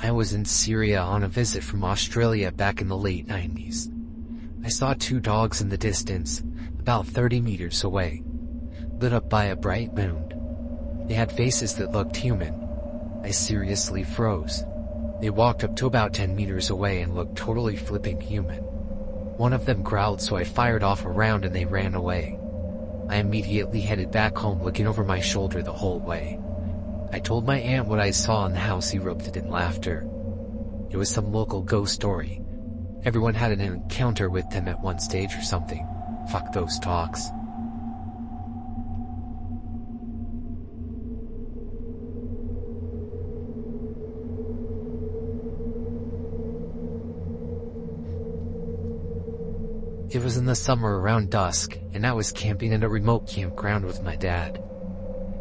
I was in Syria on a visit from Australia back in the late 90s. I saw 2 dogs in the distance, about 30 meters away, lit up by a bright moon. They had faces that looked human. I seriously froze. They walked up to about 10 meters away and looked totally flipping human. One of them growled, so I fired off a round and they ran away. I immediately headed back home, looking over my shoulder the whole way. I told my aunt what I saw in the house. He erupted in laughter. It was some local ghost story. Everyone had an encounter with them at one stage or something. Fuck those talks. It was in the summer around dusk, and I was camping at a remote campground with my dad.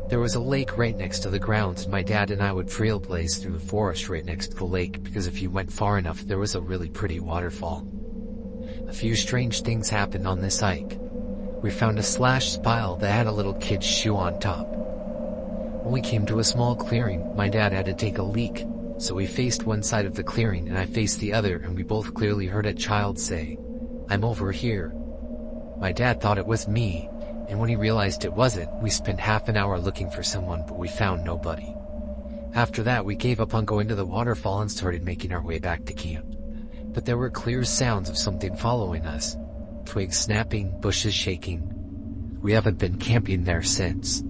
There was a lake right next to the grounds, and my dad and I would trailblaze through the forest right next to the lake because if you went far enough there was a really pretty waterfall. A few strange things happened on this hike. We found a slashed spile that had a little kid's shoe on top. When we came to a small clearing, my dad had to take a leak, so we faced one side of the clearing and I faced the other, and we both clearly heard a child say, "I'm over here." My dad thought it was me, and when he realized it wasn't, we spent half an hour looking for someone, but we found nobody. After that, we gave up on going to the waterfall and started making our way back to camp. But there were clear sounds of something following us. Twigs snapping, bushes shaking. We haven't been camping there since.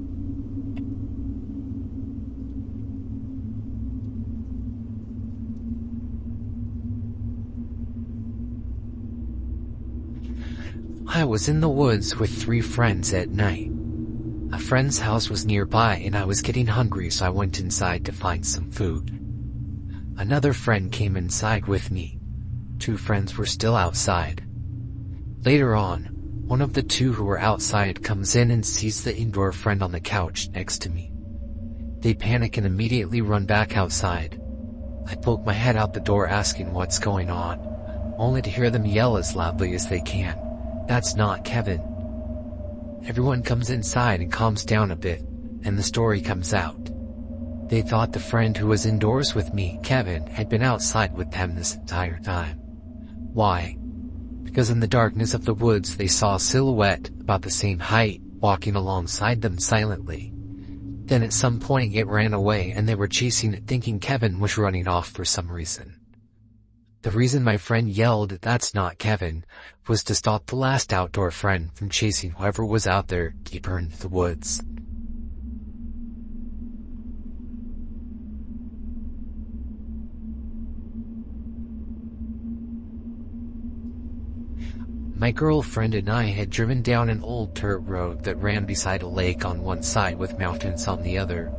I was in the woods with 3 friends at night. A friend's house was nearby and I was getting hungry, so I went inside to find some food. Another friend came inside with me. 2 friends were still outside. Later on, one of the 2 who were outside comes in and sees the indoor friend on the couch next to me. They panic and immediately run back outside. I poke my head out the door asking what's going on, only to hear them yell as loudly as they can, "That's not Kevin." Everyone comes inside and calms down a bit, and the story comes out. They thought the friend who was indoors with me, Kevin, had been outside with them this entire time. Why? Because in the darkness of the woods they saw a silhouette about the same height walking alongside them silently. Then at some point it ran away and they were chasing it, thinking Kevin was running off for some reason. The reason my friend yelled, "That's not Kevin," was to stop the last outdoor friend from chasing whoever was out there deeper into the woods. My girlfriend and I had driven down an old dirt road that ran beside a lake on one side with mountains on the other.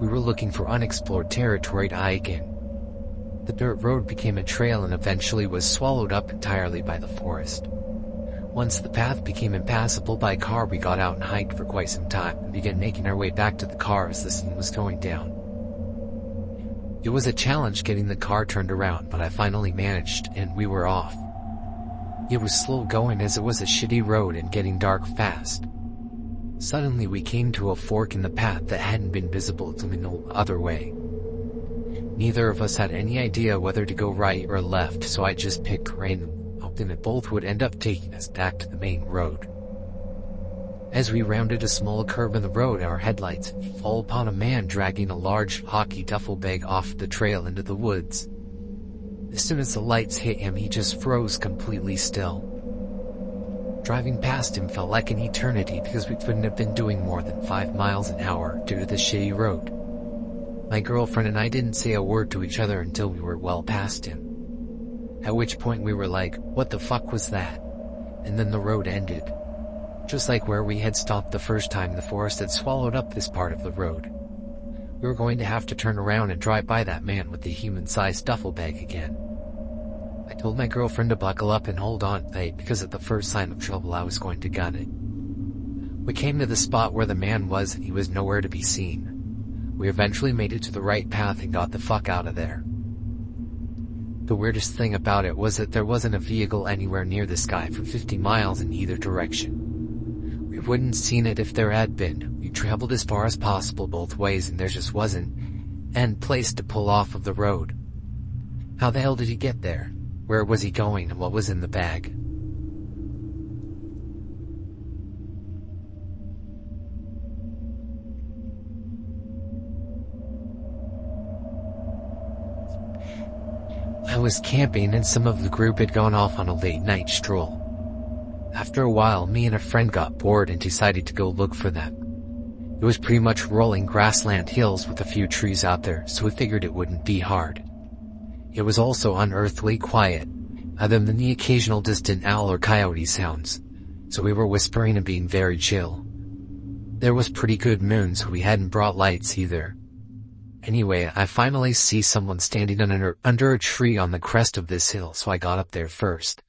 We were looking for unexplored territory to hike in. The dirt road became a trail and eventually was swallowed up entirely by the forest. Once the path became impassable by car, we got out and hiked for quite some time and began making our way back to the car as the sun was going down. It was a challenge getting the car turned around, but I finally managed and we were off. It was slow going as it was a shitty road and getting dark fast. Suddenly we came to a fork in the path that hadn't been visible to me no other way. Neither of us had any idea whether to go right or left, so I just picked random, hoping that both would end up taking us back to the main road. As we rounded a small curve in the road, our headlights fell upon a man dragging a large hockey duffel bag off the trail into the woods. As soon as the lights hit him, he just froze completely still. Driving past him felt like an eternity because we couldn't have been doing more than 5 miles an hour due to the shitty road. My girlfriend and I didn't say a word to each other until we were well past him. At which point we were like, "What the fuck was that?" And then the road ended. Just like where we had stopped the first time, the forest had swallowed up this part of the road. We were going to have to turn around and drive by that man with the human-sized duffel bag again. I told my girlfriend to buckle up and hold on tight because at the first sign of trouble I was going to gun it. We came to the spot where the man was and he was nowhere to be seen. We eventually made it to the right path and got the fuck out of there. The weirdest thing about it was that there wasn't a vehicle anywhere near this guy for 50 miles in either direction. We wouldn't seen it if there had been. We traveled as far as possible both ways and there just wasn't and place to pull off of the road. How the hell did he get there? Where was he going, and what was in the bag? I was camping and some of the group had gone off on a late night stroll. After a while, me and a friend got bored and decided to go look for them. It was pretty much rolling grassland hills with a few trees out there, so we figured it wouldn't be hard. It was also unearthly quiet, other than the occasional distant owl or coyote sounds, so we were whispering and being very chill. There was pretty good moon, so we hadn't brought lights either. Anyway, I finally see someone standing under a tree on the crest of this hill, so I got up there first.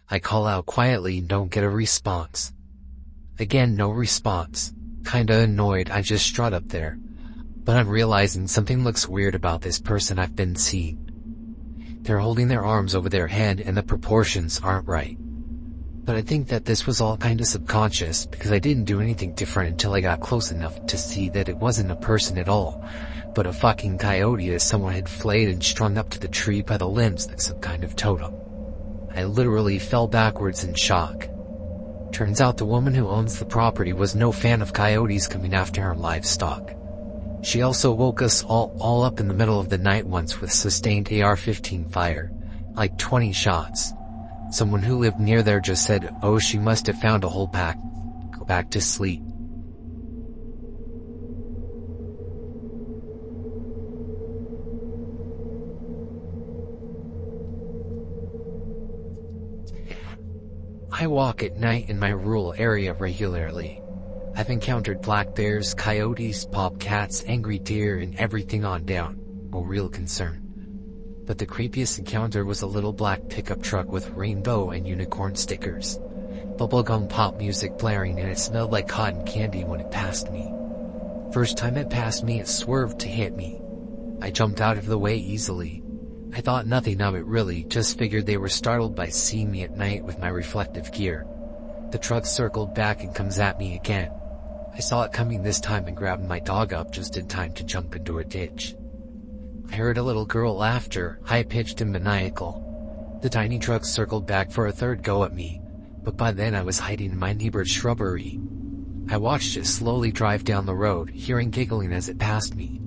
I call out quietly and don't get a response. Again, no response. Kinda annoyed, I just strut up there. But I'm realizing something looks weird about this person I've been seeing. They're holding their arms over their head and the proportions aren't right. But I think that this was all kinda subconscious because I didn't do anything different until I got close enough to see that it wasn't a person at all, but a fucking coyote that someone had flayed and strung up to the tree by the limbs like some kind of totem. I literally fell backwards in shock. Turns out the woman who owns the property was no fan of coyotes coming after her livestock. She also woke us all up in the middle of the night once with sustained AR-15 fire, like 20 shots. Someone who lived near there just said, "Oh, she must have found a whole pack. Go back to sleep." I walk at night in my rural area regularly. I've encountered black bears, coyotes, bobcats, angry deer, and everything on down. No real concern. But the creepiest encounter was a little black pickup truck with rainbow and unicorn stickers. Bubblegum pop music blaring, and it smelled like cotton candy when it passed me. First time it passed me, it swerved to hit me. I jumped out of the way easily. I thought nothing of it really, just figured they were startled by seeing me at night with my reflective gear. The truck circled back and comes at me again. I saw it coming this time and grabbed my dog up just in time to jump into a ditch. I heard a little girl laughter, high-pitched and maniacal. The tiny truck circled back for a third go at me, but by then I was hiding in my neighbor's shrubbery. I watched it slowly drive down the road, hearing giggling as it passed me.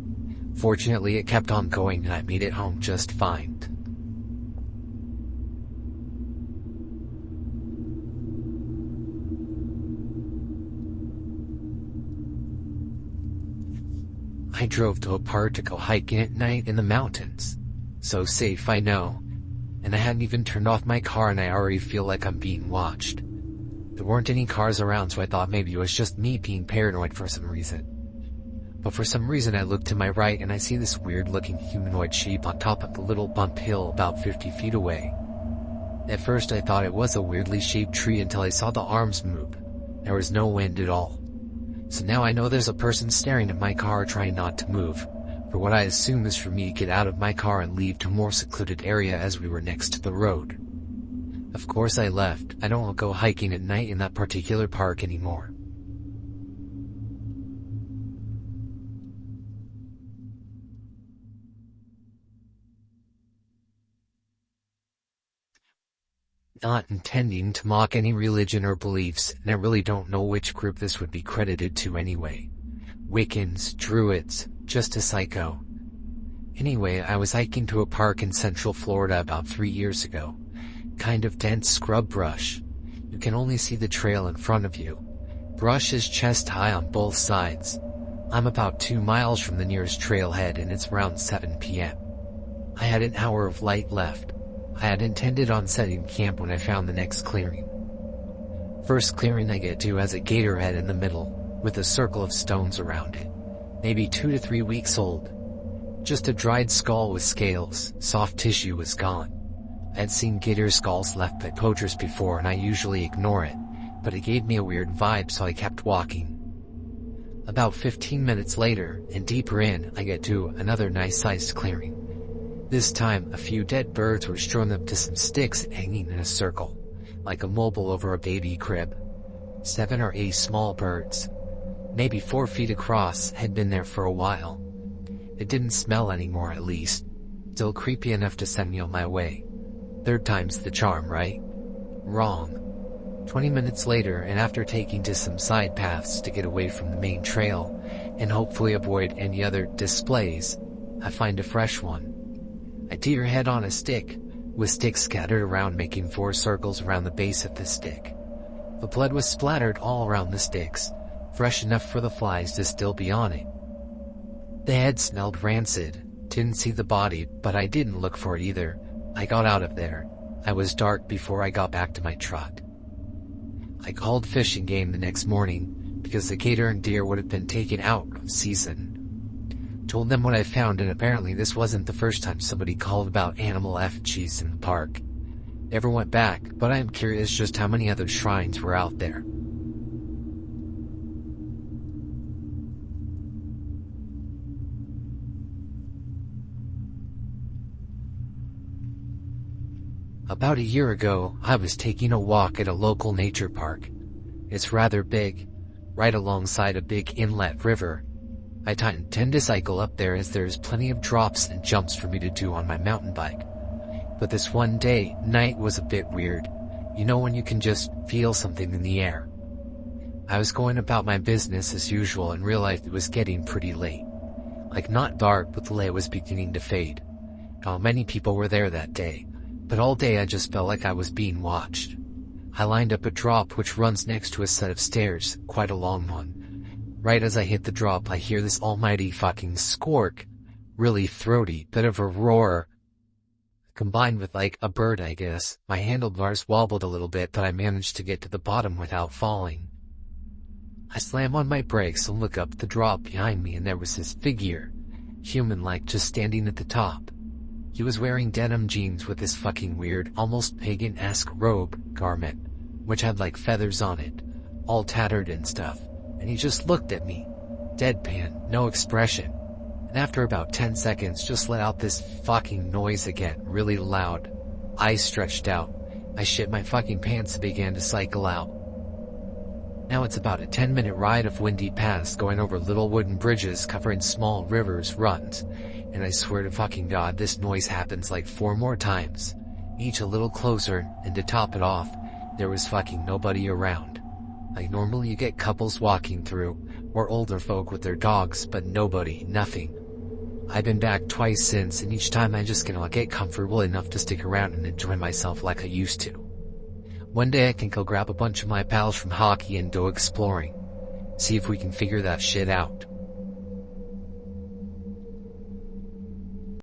Fortunately, it kept on going and I made it home just fine. I drove to a park to go hiking at night in the mountains. So safe, I know. And I hadn't even turned off my car and I already feel like I'm being watched. There weren't any cars around, so I thought maybe it was just me being paranoid for some reason. But for some reason I look to my right and I see this weird-looking humanoid shape on top of the little bump hill about 50 feet away. At first I thought it was a weirdly shaped tree until I saw the arms move. There was no wind at all. So now I know there's a person staring at my car trying not to move, for what I assume is for me to get out of my car and leave to a more secluded area as we were next to the road. Of course I left. I don't go hiking at night in that particular park anymore. Not intending to mock any religion or beliefs, and I really don't know which group this would be credited to anyway. Wiccans, Druids, just a psycho. Anyway, I was hiking to a park in Central Florida about 3 years ago. Kind of dense scrub brush. You can only see the trail in front of you. Brush is chest high on both sides. I'm about 2 miles from the nearest trailhead and it's around 7 p.m. I had an hour of light left. I had intended on setting camp when I found the next clearing. First clearing I get to has a gator head in the middle, with a circle of stones around it. Maybe 2 to 3 weeks old. Just a dried skull with scales, soft tissue was gone. I had seen gator skulls left by poachers before and I usually ignore it, but it gave me a weird vibe so I kept walking. About 15 minutes later, and deeper in, I get to another nice-sized clearing. This time, a few dead birds were strewn up to some sticks hanging in a circle, like a mobile over a baby crib. 7 or 8 small birds, maybe 4 feet across, had been there for a while. It didn't smell anymore, at least. Still creepy enough to send me on my way. Third time's the charm, right? Wrong. 20 minutes later, and after taking to some side paths to get away from the main trail, and hopefully avoid any other displays, I find a fresh one. A deer head on a stick, with sticks scattered around making 4 circles around the base of the stick. The blood was splattered all around the sticks, fresh enough for the flies to still be on it. The head smelled rancid. Didn't see the body, but I didn't look for it either. I got out of there. I was dark before I got back to my truck. I called Fish and Game the next morning, because the gator and deer would have been taken out of season. Told them what I found, and apparently this wasn't the first time somebody called about animal effigies in the park. Never went back, but I am curious just how many other shrines were out there. About a year ago, I was taking a walk at a local nature park. It's rather big, right alongside a big inlet river. I tend to cycle up there as there's plenty of drops and jumps for me to do on my mountain bike. But this one day, night was a bit weird. You know when you can just feel something in the air. I was going about my business as usual and realized it was getting pretty late. Like not dark, but the light was beginning to fade. Not many people were there that day, but all day I just felt like I was being watched. I lined up a drop which runs next to a set of stairs, quite a long one. Right as I hit the drop, I hear this almighty fucking squawk, really throaty, bit of a roar, combined with like a bird, I guess. My handlebars wobbled a little bit, but I managed to get to the bottom without falling. I slam on my brakes and look up the drop behind me, and there was this figure, human-like, just standing at the top. He was wearing denim jeans with this fucking weird, almost pagan-esque robe garment, which had like feathers on it, all tattered and stuff, and he just looked at me, deadpan, no expression. And after about 10 seconds just let out this fucking noise again, really loud. Eyes stretched out. I shit my fucking pants and began to cycle out. Now it's about a 10-minute ride of windy paths going over little wooden bridges covering small rivers, runs, and I swear to fucking God this noise happens like 4 more times, each a little closer, and to top it off, there was fucking nobody around. Like normally you get couples walking through, or older folk with their dogs, but nobody, nothing. I've been back twice since, and each time I just cannot get comfortable enough to stick around and enjoy myself like I used to. One day I think I'll grab a bunch of my pals from hockey and go exploring. See if we can figure that shit out.